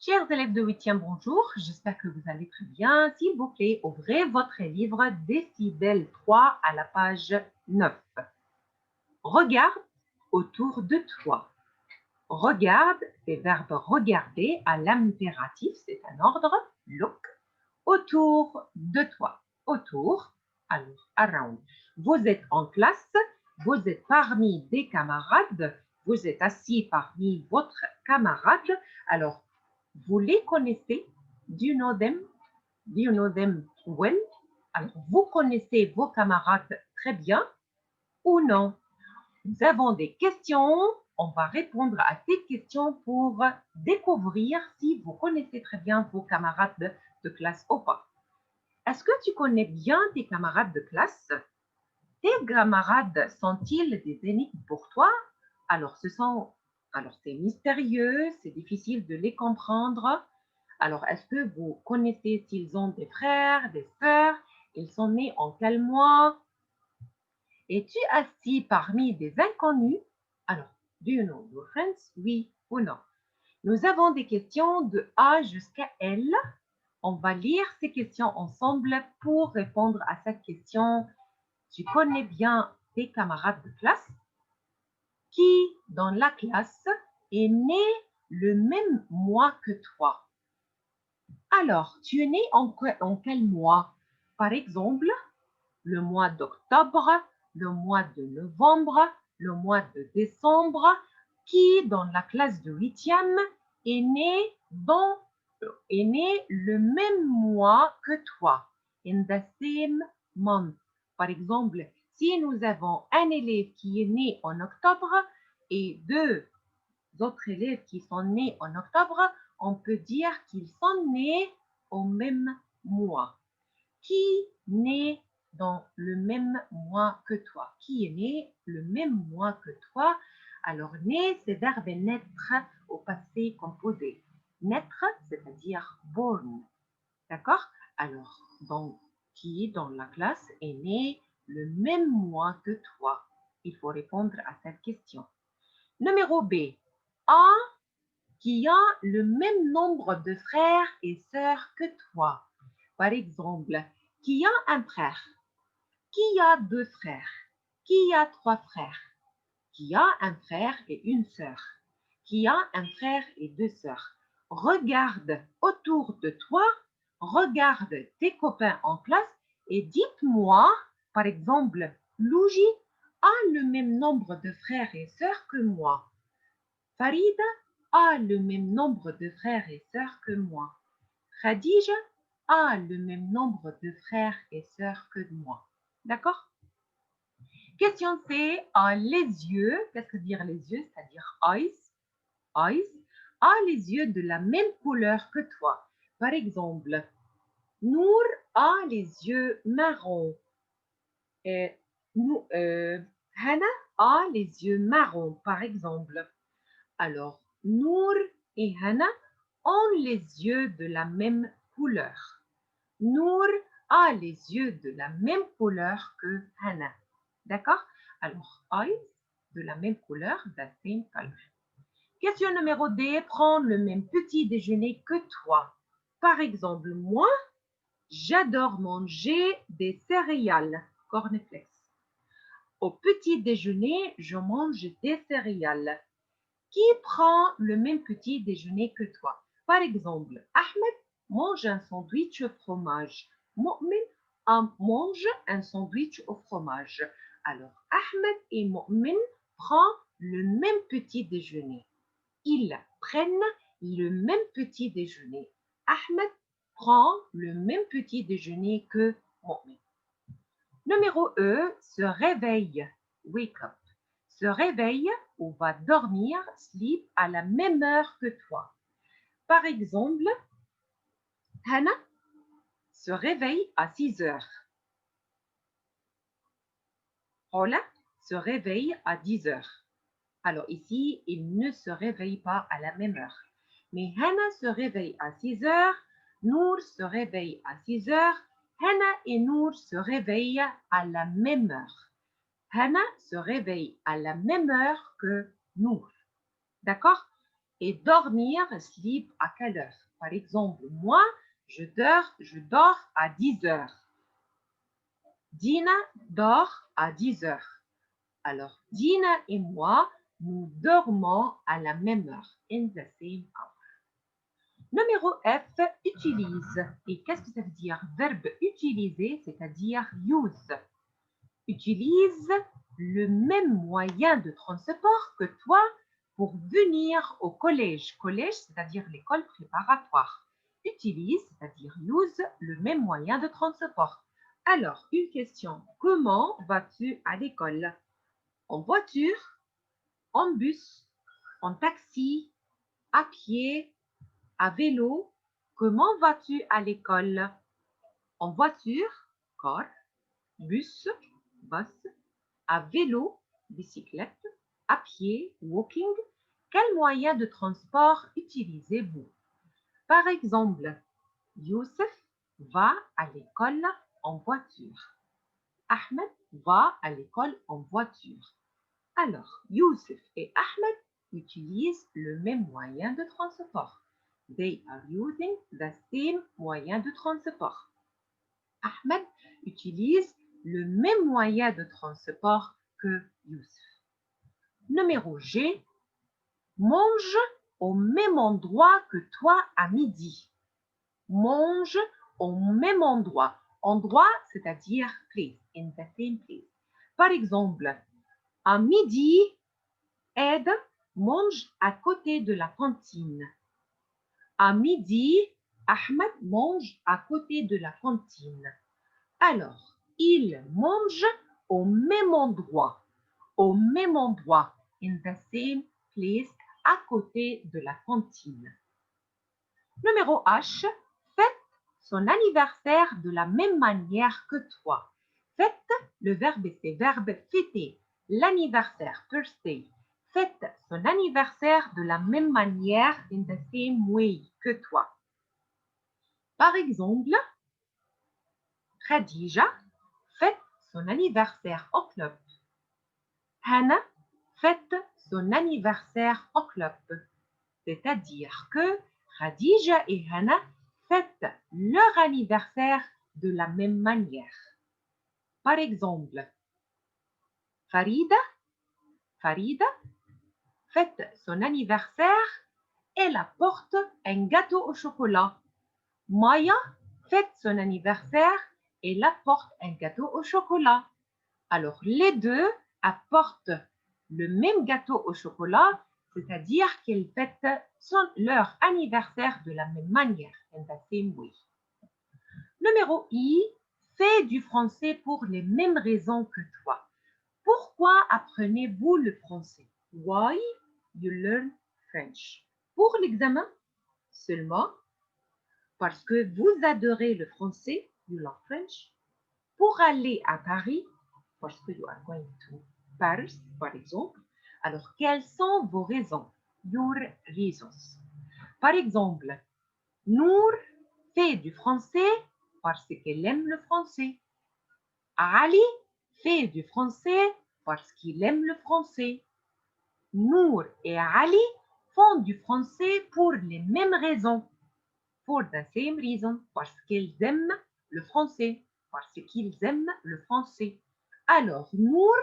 Chers élèves de 8e, bonjour. J'espère que vous allez très bien. S'il vous plaît, ouvrez votre livre Décibel 3 à la page 9. Regarde autour de toi. Regarde, c'est verbe regarder à l'impératif, c'est un ordre. Look. Autour de toi. Autour, alors around. Vous êtes en classe, vous êtes parmi des camarades, vous êtes assis parmi votre camarade. Alors, vous les connaissez? Do you know them? Do you know them well? Alors, vous connaissez vos camarades très bien ou non? Nous avons des questions. On va répondre à ces questions pour découvrir si vous connaissez très bien vos camarades de classe ou pas. Est-ce que tu connais bien tes camarades de classe? Tes camarades sont-ils des énigmes pour toi? Alors, c'est mystérieux, c'est difficile de les comprendre. Alors, est-ce que vous connaissez s'ils ont des frères, des sœurs? Ils sont nés en quel mois? Es-tu assis parmi des inconnus? Alors, do you know your friends? Oui ou non? Nous avons des questions de A jusqu'à L. On va lire ces questions ensemble pour répondre à cette question. Tu connais bien tes camarades de classe? Qui, dans la classe, est né le même mois que toi? Alors, tu es né en quel mois? Par exemple, le mois d'octobre, le mois de novembre, le mois de décembre. Qui, dans la classe de 8e, est né le même mois que toi? In the same month. Par exemple, si nous avons un élève qui est né en octobre et deux autres élèves qui sont nés en octobre, on peut dire qu'ils sont nés au même mois. Qui naît dans le même mois que toi? Qui est né le même mois que toi? Alors, né, c'est verbe naître au passé composé. Naître, c'est-à-dire born. D'accord? Alors, donc, qui dans la classe est né le même mois que toi? Il faut répondre à cette question. Numéro B. A qui a le même nombre de frères et sœurs que toi. Par exemple, qui a un frère? Qui a deux frères? Qui a trois frères? Qui a un frère et une sœur? Qui a un frère et deux sœurs? Regarde autour de toi, regarde tes copains en classe et dites-moi, par exemple, Louji a le même nombre de frères et sœurs que moi. Farida a le même nombre de frères et sœurs que moi. Khadija a le même nombre de frères et sœurs que moi. D'accord? Question C, a les yeux. Qu'est-ce que dire les yeux? C'est-à-dire eyes. Eyes. A les yeux de la même couleur que toi. Par exemple, Nour a les yeux marrons. Hannah a les yeux marrons, par exemple. Alors, Nour et Hannah ont les yeux de la même couleur. Nour a les yeux de la même couleur que Hannah. D'accord? Alors, eyes, de la même couleur, the same color. Question numéro D, prendre le même petit déjeuner que toi. Par exemple, moi, j'adore manger des céréales, cornflakes. Au petit déjeuner, je mange des céréales. Qui prend le même petit déjeuner que toi? Par exemple, Ahmed mange un sandwich au fromage. Mo'min mange un sandwich au fromage. Alors, Ahmed et Mo'min prennent le même petit déjeuner. Ils prennent le même petit déjeuner. Ahmed prend le même petit déjeuner que Mo'min. Numéro E, se réveille. Wake up. Se réveille ou va dormir, sleep, à la même heure que toi. Par exemple, Hannah se réveille à 6 heures. Ola se réveille à 10 heures. Alors ici, il ne se réveille pas à la même heure. Mais Hannah se réveille à 6 heures, Nour se réveille à 6 heures, Hannah et Nour se réveillent à la même heure. Hannah se réveille à la même heure que Nour. D'accord? Et dormir, sleep, à quelle heure? Par exemple, moi, je dors à 10 heures. Dina dort à 10 heures. Alors, Dina et moi, nous dormons à la même heure. In the same hour. Numéro F, utilise. Et qu'est-ce que ça veut dire? Verbe utiliser, c'est-à-dire use. Utilise le même moyen de transport que toi pour venir au collège. Collège, c'est-à-dire l'école préparatoire. Utilise, c'est-à-dire use le même moyen de transport. Alors, une question. Comment vas-tu à l'école? En voiture, en bus, en taxi, à pied, à vélo. Comment vas-tu à l'école? En voiture, car, bus, bus, à vélo, bicyclette, à pied, walking. Quel moyen de transport utilisez-vous? Par exemple, Youssef va à l'école en voiture. Ahmed va à l'école en voiture. Alors, Youssef et Ahmed utilisent le même moyen de transport. They are using the same moyen de transport. Ahmed utilise le même moyen de transport que Youssef. Numéro G, mange au même endroit que toi à midi. Mange au même endroit. Endroit, c'est-à-dire place, in the same place. Par exemple, à midi, Ed mange à côté de la cantine. À midi, Ahmed mange à côté de la cantine. Alors, ils mangent au même endroit. Au même endroit, in the same place, à côté de la cantine. Numéro H, fête son anniversaire de la même manière que toi. Fête, le verbe c'est verbe fêter. L'anniversaire, birthday. Fête son anniversaire de la même manière, in the same way que toi. Par exemple, Khadija fête son anniversaire au club. Hana fête son anniversaire au club. C'est-à-dire que Khadija et Hana fêtent leur anniversaire de la même manière. Par exemple, Farida fête son anniversaire et elle apporte un gâteau au chocolat. Maya fête son anniversaire et elle apporte un gâteau au chocolat. Alors, les deux apportent le même gâteau au chocolat, c'est-à-dire qu'ils fêtent leur anniversaire de la même manière, in the same way. Numéro I, fais du français pour les mêmes raisons que toi. Pourquoi apprenez-vous le français? Why you learn French? Pour l'examen seulement, parce que vous adorez le français, you love French. Pour aller à Paris, parce que you are going to Paris, par exemple. Alors, quelles sont vos raisons? Your reasons. Par exemple, Nour fait du français parce qu'elle aime le français. Ali fait du français parce qu'il aime le français. Nour et Ali font du français pour les mêmes raisons. For the same reason, parce qu'ils aiment le français. Parce qu'ils aiment le français. Alors, Nour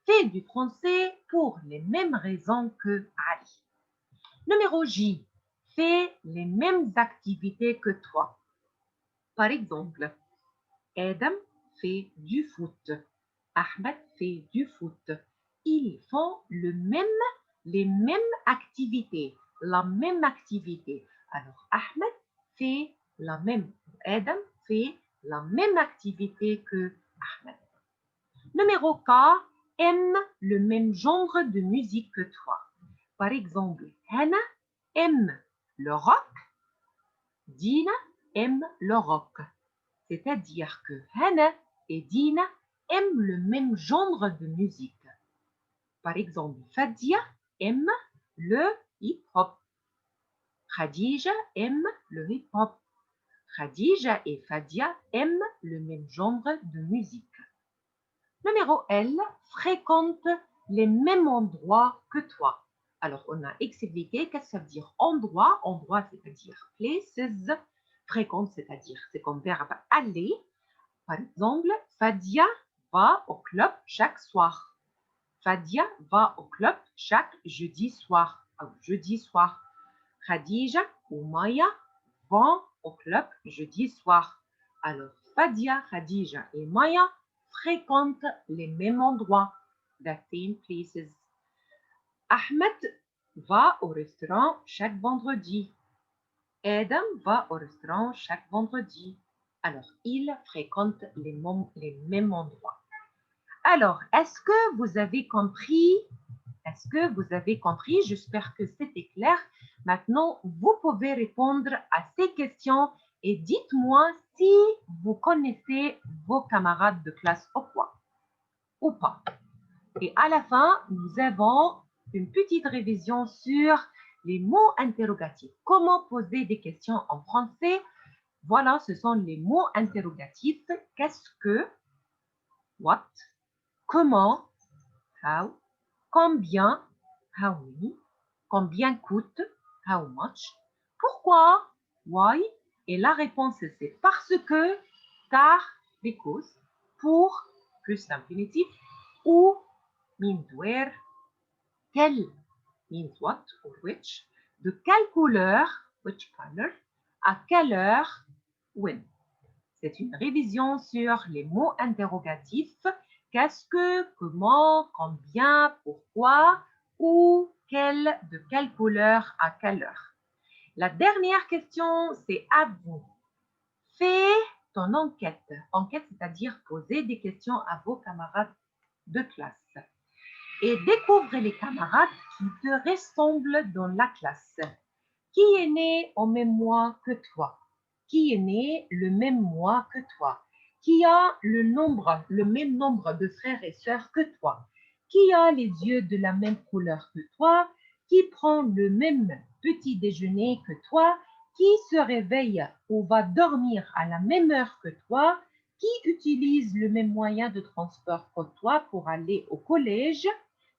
fait du français pour les mêmes raisons que Ali. Numéro J, fait les mêmes activités que toi. Par exemple, Adam fait du foot. Ahmed fait du foot. Ils font les mêmes activités. La même activité. Alors, Ahmed fait la même. Adam fait la même activité que Ahmed. Numéro K, aime le même genre de musique que toi. Par exemple, Hana aime le rock, Dina aime le rock. C'est-à-dire que Hana et Dina aiment le même genre de musique. Par exemple, Fadia aime le hip-hop. Khadija aime le hip-hop. Khadija et Fadia aiment le même genre de musique. Numéro L, fréquente les mêmes endroits que toi. Alors, on a expliqué qu'est-ce que ça veut dire endroit. Endroit, c'est-à-dire places. Fréquente, c'est-à-dire c'est comme verbe aller. Par exemple, Fadia va au club chaque soir. Fadia va au club chaque jeudi soir. Jeudi soir. Khadija ou Maya vont au club jeudi soir. Alors, Fadia, Khadija et Maya fréquentent les mêmes endroits. The same places. Ahmed va au restaurant chaque vendredi. Adam va au restaurant chaque vendredi. Alors, ils fréquentent les mêmes endroits. Alors, est-ce que vous avez compris? Est-ce que vous avez compris? J'espère que c'était clair. Maintenant, vous pouvez répondre à ces questions et dites-moi si vous connaissez vos camarades de classe ou pas. Et à la fin, nous avons une petite révision sur les mots interrogatifs. Comment poser des questions en français? Voilà, ce sont les mots interrogatifs. Qu'est-ce que? What? Comment? How? Combien? How many? Combien coûte? How much? Pourquoi? Why? Et la réponse c'est parce que, car, because, pour, plus l'infinitif, ou, means where, quel, means what or which, de quelle couleur, which color, à quelle heure, when. C'est une révision sur les mots interrogatifs. Qu'est-ce que, comment, combien, pourquoi, où, quelle, de quelle couleur, à quelle heure. La dernière question, c'est à vous. Fais ton enquête. Enquête, c'est-à-dire poser des questions à vos camarades de classe. Et découvre les camarades qui te ressemblent dans la classe. Qui est né au même mois que toi? Qui est né le même mois que toi? Qui a le même nombre de frères et sœurs que toi? Qui a les yeux de la même couleur que toi? Qui prend le même petit déjeuner que toi? Qui se réveille ou va dormir à la même heure que toi? Qui utilise le même moyen de transport que toi pour aller au collège?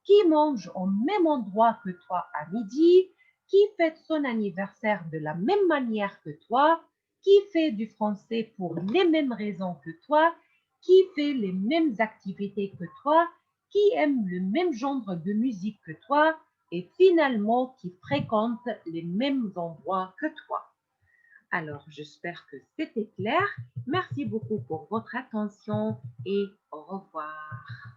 Qui mange au même endroit que toi à midi? Qui fête son anniversaire de la même manière que toi, qui fait du français pour les mêmes raisons que toi, qui fait les mêmes activités que toi, qui aime le même genre de musique que toi et finalement qui fréquente les mêmes endroits que toi. Alors, j'espère que c'était clair. Merci beaucoup pour votre attention et au revoir.